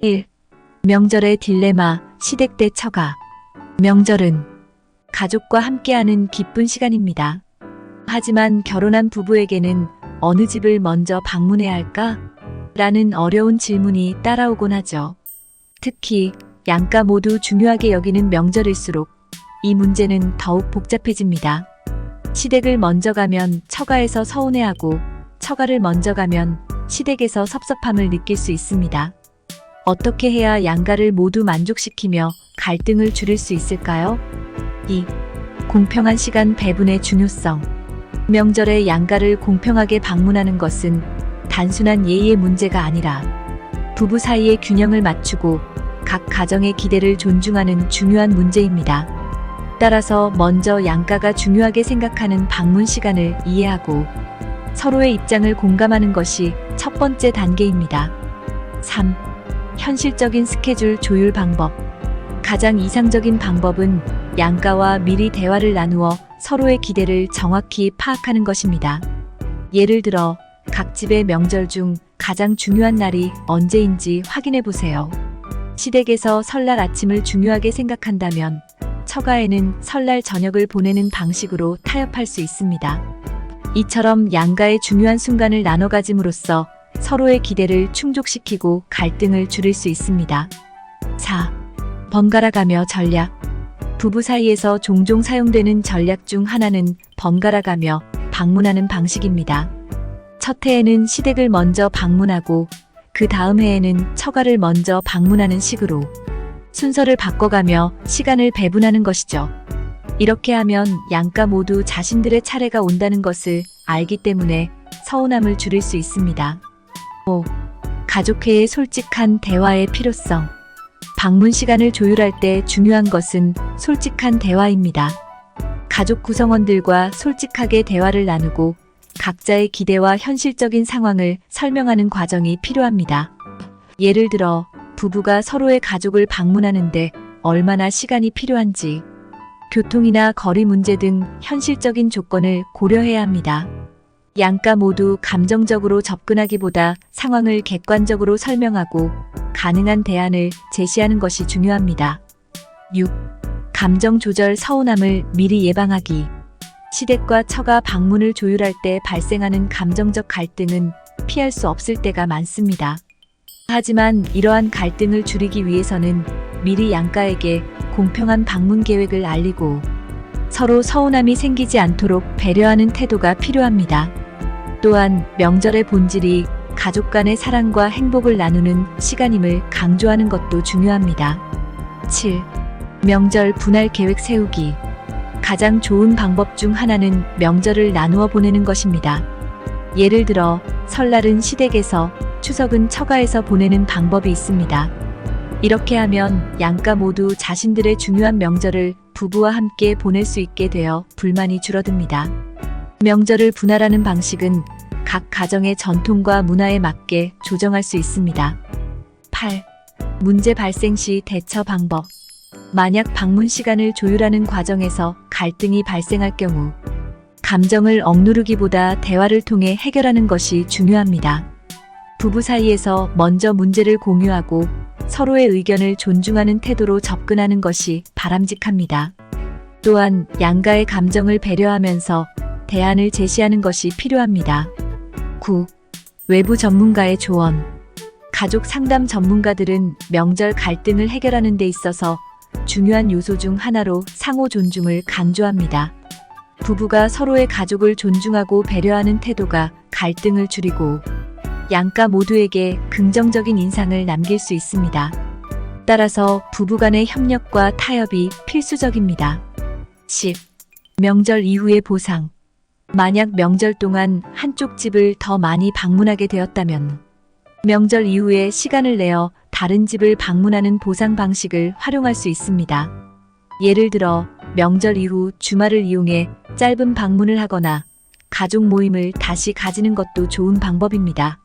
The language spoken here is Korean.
1. 명절의 딜레마, 시댁 대 처가. 명절은 가족과 함께하는 기쁜 시간입니다. 하지만 결혼한 부부에게는 어느 집을 먼저 방문해야 할까? 라는 어려운 질문이 따라오곤 하죠. 특히 양가 모두 중요하게 여기는 명절일수록 이 문제는 더욱 복잡해집니다. 시댁을 먼저 가면 처가에서 서운해하고 처가를 먼저 가면 시댁에서 섭섭함을 느낄 수 있습니다. 어떻게 해야 양가를 모두 만족시키며 갈등을 줄일 수 있을까요? 2. 공평한 시간 배분의 중요성. 명절에 양가를 공평하게 방문하는 것은 단순한 예의의 문제가 아니라 부부 사이의 균형을 맞추고 각 가정의 기대를 존중하는 중요한 문제입니다. 따라서 먼저 양가가 중요하게 생각하는 방문 시간을 이해하고 서로의 입장을 공감하는 것이 첫 번째 단계입니다. 3. 현실적인 스케줄 조율 방법. 가장 이상적인 방법은 양가와 미리 대화를 나누어 서로의 기대를 정확히 파악하는 것입니다. 예를 들어 각 집의 명절 중 가장 중요한 날이 언제인지 확인해 보세요. 시댁에서 설날 아침을 중요하게 생각한다면 처가에는 설날 저녁을 보내는 방식으로 타협할 수 있습니다. 이처럼 양가의 중요한 순간을 나눠 가짐으로써 서로의 기대를 충족시키고 갈등을 줄일 수 있습니다. 4. 번갈아가며 전략. 부부 사이에서 종종 사용되는 전략 중 하나는 번갈아가며 방문하는 방식입니다. 첫 해에는 시댁을 먼저 방문하고 그 다음 해에는 처가를 먼저 방문하는 식으로 순서를 바꿔가며 시간을 배분하는 것이죠. 이렇게 하면 양가 모두 자신들의 차례가 온다는 것을 알기 때문에 서운함을 줄일 수 있습니다. 5. 가족회의 솔직한 대화의 필요성. 방문 시간을 조율할 때 중요한 것은 솔직한 대화입니다. 가족 구성원들과 솔직하게 대화를 나누고 각자의 기대와 현실적인 상황을 설명하는 과정이 필요합니다. 예를 들어 부부가 서로의 가족을 방문하는데 얼마나 시간이 필요한지, 교통이나 거리 문제 등 현실적인 조건을 고려해야 합니다. 양가 모두 감정적으로 접근하기보다 상황을 객관적으로 설명하고 가능한 대안을 제시하는 것이 중요합니다. 6. 감정 조절 서운함을 미리 예방하기. 시댁과 처가 방문을 조율할 때 발생하는 감정적 갈등은 피할 수 없을 때가 많습니다. 하지만 이러한 갈등을 줄이기 위해서는 미리 양가에게 공평한 방문 계획을 알리고 서로 서운함이 생기지 않도록 배려하는 태도가 필요합니다. 또한 명절의 본질이 가족 간의 사랑과 행복을 나누는 시간임을 강조하는 것도 중요합니다. 7. 명절 분할 계획 세우기. 가장 좋은 방법 중 하나는 명절을 나누어 보내는 것입니다. 예를 들어 설날은 시댁에서, 추석은 처가에서 보내는 방법이 있습니다. 이렇게 하면 양가 모두 자신들의 중요한 명절을 부부와 함께 보낼 수 있게 되어 불만이 줄어듭니다. 명절을 분할하는 방식은 각 가정의 전통과 문화에 맞게 조정할 수 있습니다. 8. 문제 발생 시 대처 방법. 만약 방문 시간을 조율하는 과정에서 갈등이 발생할 경우 감정을 억누르기보다 대화를 통해 해결하는 것이 중요합니다. 부부 사이에서 먼저 문제를 공유하고 서로의 의견을 존중하는 태도로 접근하는 것이 바람직합니다. 또한 양가의 감정을 배려하면서 대안을 제시하는 것이 필요합니다. 9. 외부 전문가의 조언. 가족 상담 전문가들은 명절 갈등을 해결하는 데 있어서 중요한 요소 중 하나로 상호 존중을 강조합니다. 부부가 서로의 가족을 존중하고 배려하는 태도가 갈등을 줄이고 양가 모두에게 긍정적인 인상을 남길 수 있습니다. 따라서 부부간의 협력과 타협이 필수적입니다. 10. 명절 이후의 보상. 만약 명절 동안 한쪽 집을 더 많이 방문하게 되었다면 명절 이후에 시간을 내어 다른 집을 방문하는 보상 방식을 활용할 수 있습니다. 예를 들어 명절 이후 주말을 이용해 짧은 방문을 하거나 가족 모임을 다시 가지는 것도 좋은 방법입니다.